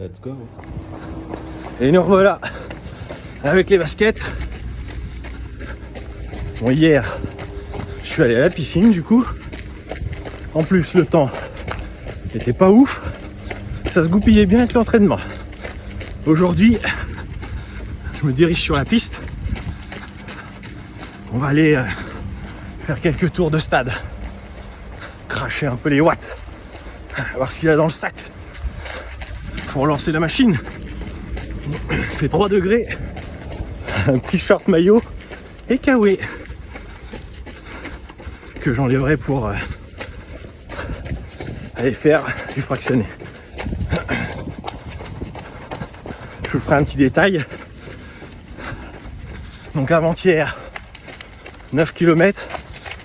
Let's go. Et nous revoilà avec les baskets. Bon, hier, je suis allé à la piscine du coup. En plus, le temps n'était pas ouf. Ça se goupillait bien avec l'entraînement. Aujourd'hui, je me dirige sur la piste. On va aller faire quelques tours de stade. Cracher un peu les watts. Voir ce qu'il y a dans le sac. Pour lancer la machine. Il fait 3 degrés. Un petit short maillot et kawaii que j'enlèverai pour aller faire du fractionné. Je vous ferai un petit détail. Donc avant-hier, 9 km,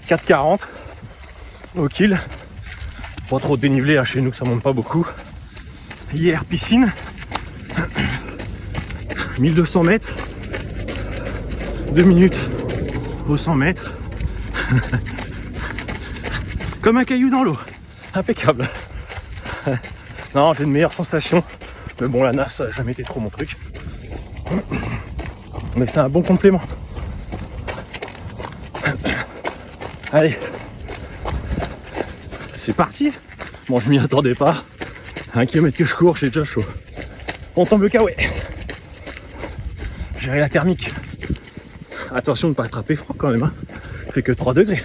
4,40 au kill. Pas trop de dénivelé, hein, chez nous ça monte pas beaucoup. Hier, piscine, 1200 mètres, 2 minutes aux 100 mètres. Comme un caillou dans l'eau, impeccable. Non, j'ai une meilleure sensation, mais bon, la nage ça n'a jamais été trop mon truc. Mais c'est un bon complément. Allez, c'est parti. Bon, je m'y attendais pas. 1 kilomètre que je cours, j'ai déjà chaud. On tombe le kawaii. Gérer la thermique. Attention de ne pas attraper froid quand même. Hein. Il fait que 3 degrés.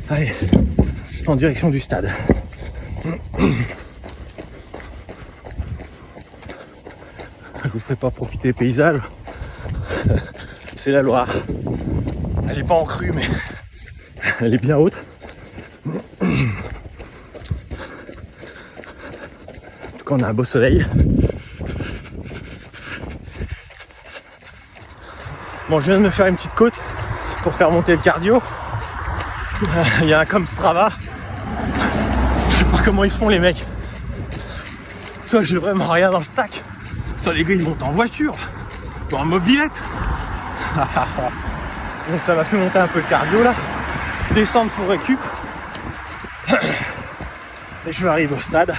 Allez, en direction du stade. Je vous ferai pas profiter des paysages. C'est la Loire. Elle est pas en crue, mais elle est bien haute. En tout cas, on a un beau soleil. Bon, je viens de me faire une petite côte pour faire monter le cardio. Il y a un comme Strava. Je sais pas comment ils font les mecs. Soit j'ai vraiment rien dans le sac, soit les gars ils montent en voiture, ou en mobilette. Donc ça m'a fait monter un peu le cardio là. Descendre pour récup. Et je vais arriver au stade.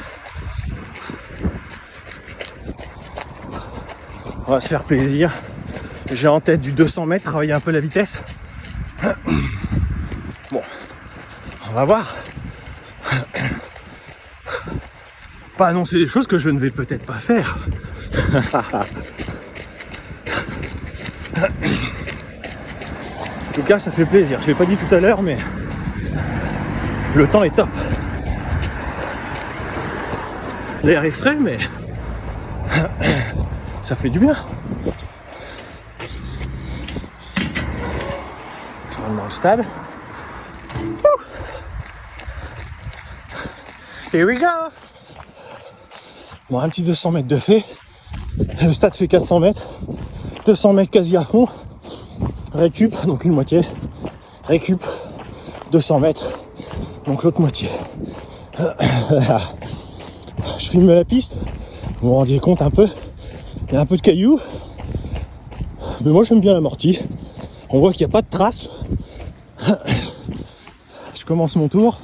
On va se faire plaisir. J'ai en tête du 200 mètres, travailler un peu la vitesse. Bon, on va voir. Pas annoncer des choses que je ne vais peut-être pas faire. En tout cas, ça fait plaisir. Je l'ai pas dit tout à l'heure, mais le temps est top. L'air est frais, mais ça fait du bien. Je rentre dans le stade. Here we go. Bon, un petit 200 mètres de fait. Le stade fait 400 mètres. 200 mètres quasi à fond. Récup, donc une moitié. Récup, 200 mètres. Donc l'autre moitié. Je filme la piste. Vous vous rendiez compte un peu. Il y a un peu de cailloux. Mais moi j'aime bien l'amorti. On voit qu'il n'y a pas de traces. Je commence mon tour.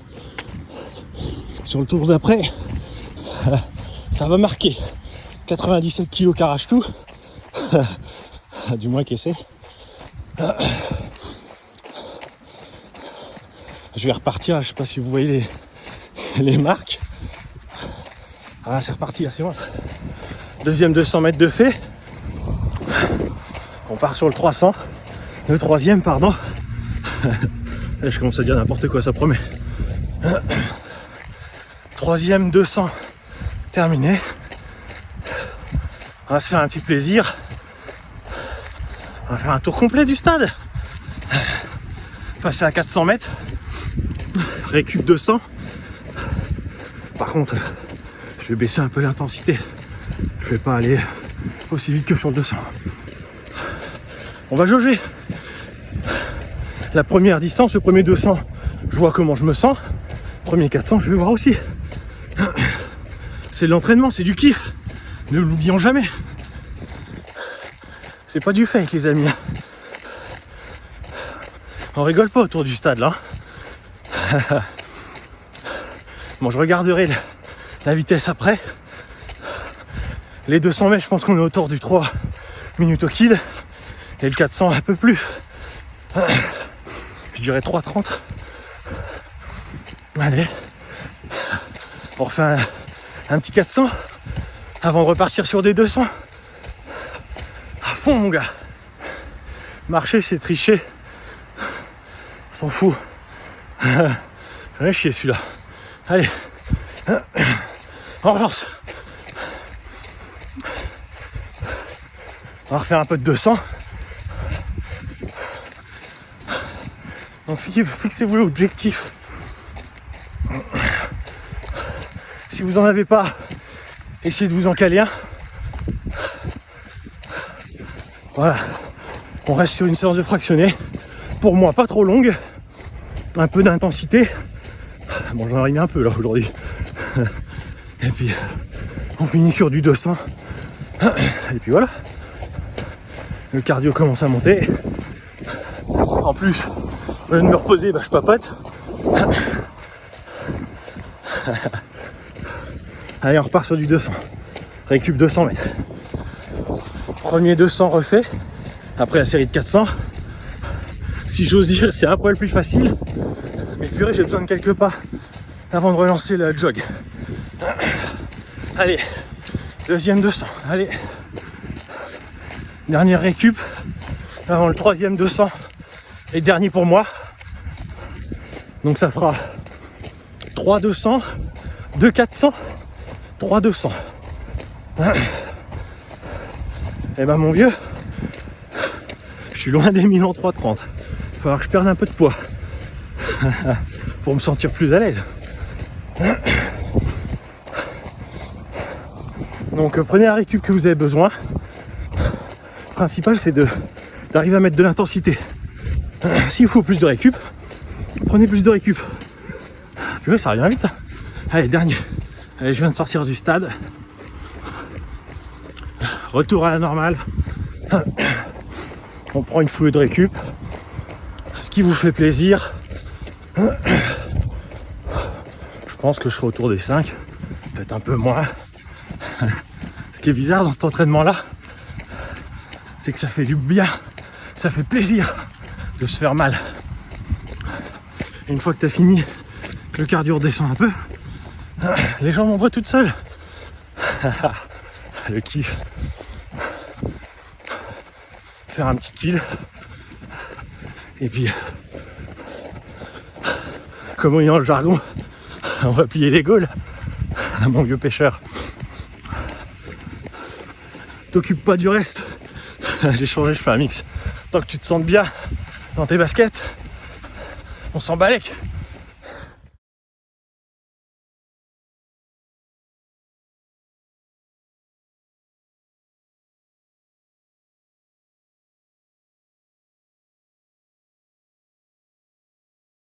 Sur le tour d'après, ça va marquer 97 kg qu'arrache tout. Du moins qu'essaie. Je vais repartir, je sais pas si vous voyez les marques. Ah, c'est reparti, là, c'est bon. Deuxième 200 mètres de fait. On part sur le 300. Le troisième, pardon. Je commence à dire n'importe quoi, ça promet. Troisième 200 terminé. On va se faire un petit plaisir. On va faire un tour complet du stade. Passer à 400 mètres. Récup 200. Par contre, je vais baisser un peu l'intensité. Je vais pas aller aussi vite que sur le 200. On va jauger. La première distance, le premier 200, je vois comment je me sens. Premier 400, je vais voir aussi. C'est de l'entraînement, c'est du kiff. Ne l'oublions jamais. C'est pas du fake, les amis. On rigole pas autour du stade là. Bon, je regarderai la vitesse après. Les 200 mètres, je pense qu'on est autour du 3 minutes au kill. Et le 400 un peu plus. Je dirais 3,30. Allez. On refait un petit 400 avant de repartir sur des 200. À fond mon gars. Marcher c'est tricher. On s'en fout. J'en ai chié celui-là. Allez. On relance. On va refaire un peu de 200. Donc fixez-vous l'objectif. Si vous en avez pas, essayez de vous en caler un. Voilà. On reste sur une séance de fractionné. Pour moi, pas trop longue. Un peu d'intensité. Bon, j'en ai mis un peu là aujourd'hui. Et puis, on finit sur du 200. Et puis voilà. Le cardio commence à monter. En plus, au lieu de me reposer, je papote. Allez, on repart sur du 200. Récup 200 mètres. Premier 200 refait. Après la série de 400. Si j'ose dire, c'est un poil plus facile. Mais purée, j'ai besoin de quelques pas avant de relancer le jog. Allez, deuxième 200. Allez. Dernière récup. Avant le troisième 200. Et dernier pour moi. Donc ça fera 3 200, 2 400, 3 200. Et ben mon vieux, je suis loin des 1000 en 3,30. Il va falloir que je perde un peu de poids pour me sentir plus à l'aise. Donc prenez la récup que vous avez besoin. Le principal c'est d'arriver à mettre de l'intensité. S'il faut plus de récup, prenez plus de récup. Puis ça revient vite. Allez, dernier. Allez, je viens de sortir du stade. Retour à la normale. On prend une foulée de récup. Ce qui vous fait plaisir. Je pense que je serai autour des 5. Peut-être un peu moins. Ce qui est bizarre dans cet entraînement-là, c'est que ça fait du bien. Ça fait plaisir de se faire mal. Et une fois que tu as fini, que le cardio redescend un peu, les jambes m'envoient toutes seules. Le kiff. Faire un petit kill. Et puis, comme on dit dans le jargon, on va plier les gaules. Mon vieux pêcheur. T'occupe pas du reste. J'ai changé, je fais un mix. Tant que tu te sentes bien dans tes baskets, on s'en balèque.